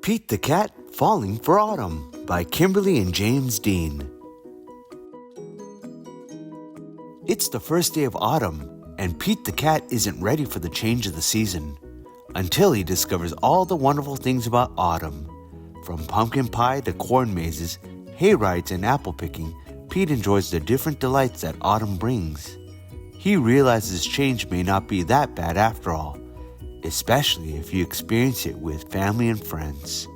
Pete the Cat Falling for Autumn by Kimberly and James Dean. It's the first day of autumn, and Pete the Cat isn't ready for the change of the season until he discovers all the wonderful things about autumn. From pumpkin pie to corn mazes, hay rides, and apple picking, Pete enjoys the different delights that autumn brings. He realizes change may not be that bad after all, especially if you experience it with family and friends.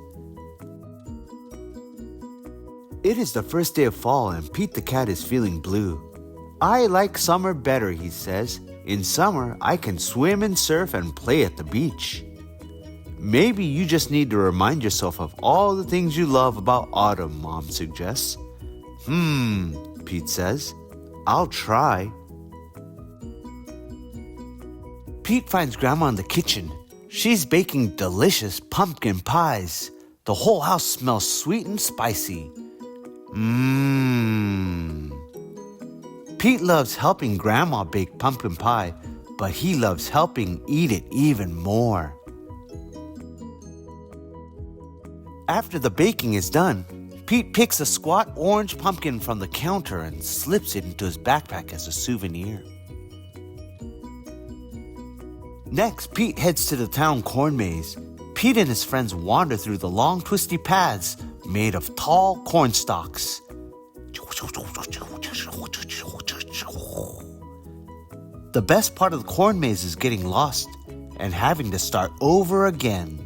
It is the first day of fall and Pete the Cat is feeling blue. I like summer better, he says. In summer, I can swim and surf and play at the beach. Maybe you just need to remind yourself of all the things you love about autumn, Mom suggests. Pete says. I'll try. Pete finds Grandma in the kitchen. She's baking delicious pumpkin pies. The whole house smells sweet and spicy. Pete loves helping Grandma bake pumpkin pie, but he loves helping eat it even more. After the baking is done, Pete picks a squat orange pumpkin from the counter and slips it into his backpack as a souvenir. Next, Pete heads to the town corn maze. Pete and his friends wander through the long twisty paths made of tall corn stalks. The best part of the corn maze is getting lost and having to start over again.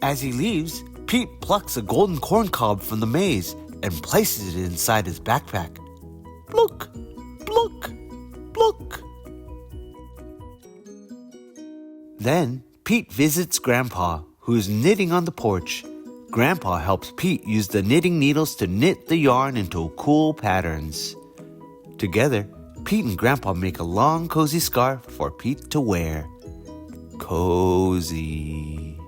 As he leaves, Pete plucks a golden corn cob from the maze and places it inside his backpack. Look, look, look. Then, Pete visits Grandpa, who is knitting on the porch. Grandpa helps Pete use the knitting needles to knit the yarn into cool patterns. Together, Pete and Grandpa make a long, cozy scarf for Pete to wear. Cozy.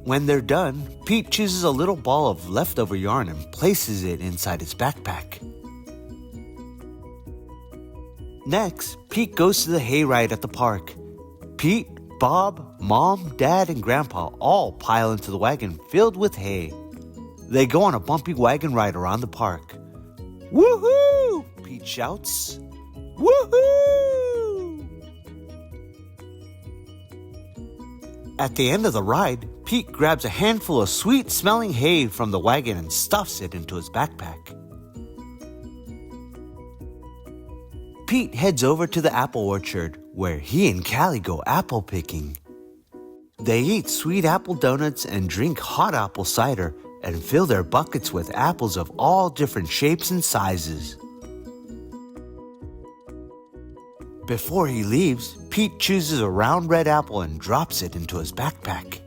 When they're done, Pete chooses a little ball of leftover yarn and places it inside his backpack. Next, Pete goes to the hayride at the park. Pete, Bob, Mom, Dad, and Grandpa all pile into the wagon filled with hay. They go on a bumpy wagon ride around the park. Woohoo! Pete shouts. Woohoo! At the end of the ride, Pete grabs a handful of sweet-smelling hay from the wagon and stuffs it into his backpack. Pete heads over to the apple orchard, where he and Callie go apple picking. They eat sweet apple donuts and drink hot apple cider and fill their buckets with apples of all different shapes and sizes. Before he leaves, Pete chooses a round red apple and drops it into his backpack.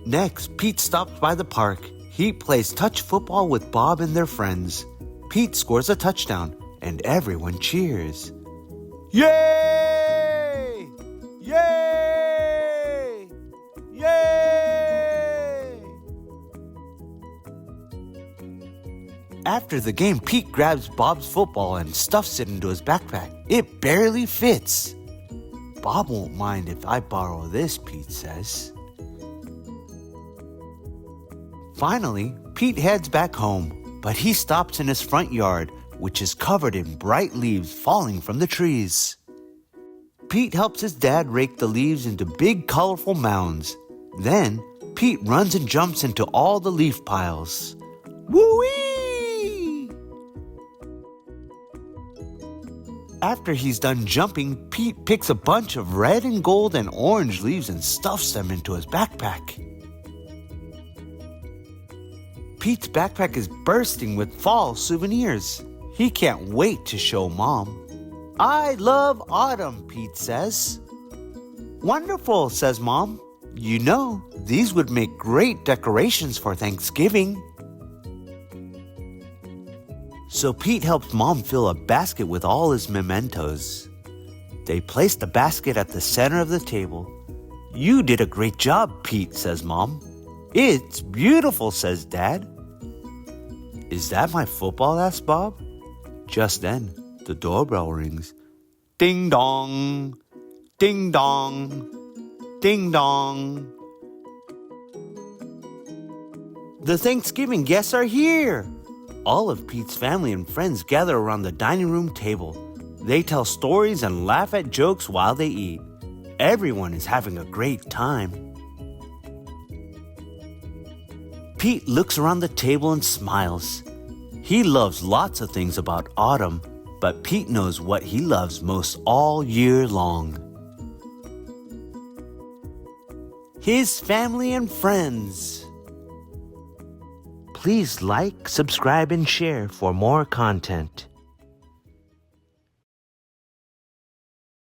Next, Pete stops by the park. He plays touch football with Bob and their friends. Pete scores a touchdown, and everyone cheers. Yay! Yay! Yay! After the game, Pete grabs Bob's football and stuffs it into his backpack. It barely fits. Bob won't mind if I borrow this, Pete says. Finally, Pete heads back home. But he stops in his front yard, which is covered in bright leaves falling from the trees. Pete helps his dad rake the leaves into big, colorful mounds. Then, Pete runs and jumps into all the leaf piles. Woo-wee! After he's done jumping, Pete picks a bunch of red and gold and orange leaves and stuffs them into his backpack. Pete's backpack is bursting with fall souvenirs. He can't wait to show Mom. I love autumn, Pete says. Wonderful, says Mom. You know, these would make great decorations for Thanksgiving. So Pete helps Mom fill a basket with all his mementos. They place the basket at the center of the table. You did a great job, Pete, says Mom. It's beautiful, says Dad. Is that my football? Asks Bob. Just then, the doorbell rings. Ding dong, ding dong, ding dong. The Thanksgiving guests are here! All of Pete's family and friends gather around the dining room table. They tell stories and laugh at jokes while they eat. Everyone is having a great time. Pete looks around the table and smiles. He loves lots of things about autumn, but Pete knows what he loves most all year long. His family and friends. Please like, subscribe, and share for more content.